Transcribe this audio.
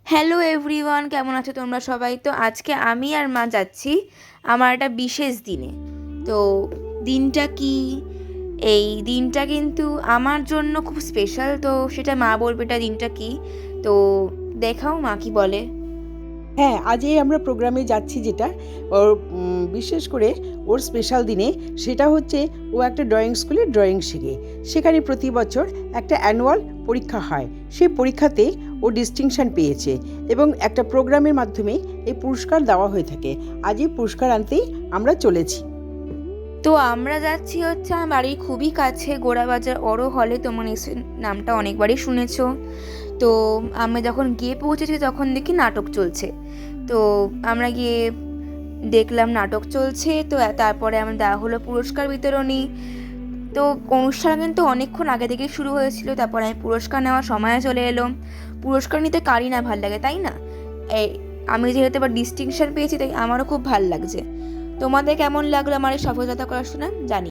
Hello everyone, কেমন আছো তোমরা সবাই? তো আজকে আমি আর মা যাচ্ছি আমার একটা বিশেষ দিনে। তো দিনটা কি? এই দিনটা কিন্তু আমার জন্য খুব স্পেশাল। তো সেটা মা বলবে এটা দিনটা কি। তো দেখাও মা কি বলে। হ্যাঁ, আজ এই আমরা প্রোগ্রামে যাচ্ছি যেটা ওর বিশেষ করে ওর স্পেশাল দিনে, সেটা হচ্ছে ও একটা ড্রয়িং স্কুলে ড্রয়িং শেখে। সেখানে প্রতি বছর একটা অ্যানুয়াল পরীক্ষা হয়। সেই পরীক্ষাতে ও ডিস্টিংশন পেয়েছে এবং একটা প্রোগ্রামের মাধ্যমে এই পুরস্কার দেওয়া হয়ে থাকে। আজ এই পুরস্কার আনতেই আমরা চলেছি। তো আমরা যাচ্ছি হচ্ছে আমার বাড়ির খুবই কাছে গোড়াবাজার অরো হলে। তোমার নিশ্চয়ই নামটা অনেকবারই শুনেছো। তো আমরা যখন গিয়ে পৌঁছেছি তখন দেখি নাটক চলছে। তো আমরা গিয়ে দেখলাম নাটক চলছে। তো তারপরে আমার দেওয়া হলো পুরস্কার বিতরণী। তো অনুষ্ঠান কিন্তু অনেকক্ষণ আগে থেকেই শুরু হয়েছিল। তারপরে আমি পুরস্কার নেওয়ার সময় চলে এলো। পুরস্কার নিতে কারই না ভাল লাগে, তাই না? এই আমি যেহেতু এবার ডিস্টিংশন পেয়েছি তাই আমারও খুব ভাল লাগছে। তোমাদের কেমন লাগলো আমার এই সফলতা করার শুনে জানি।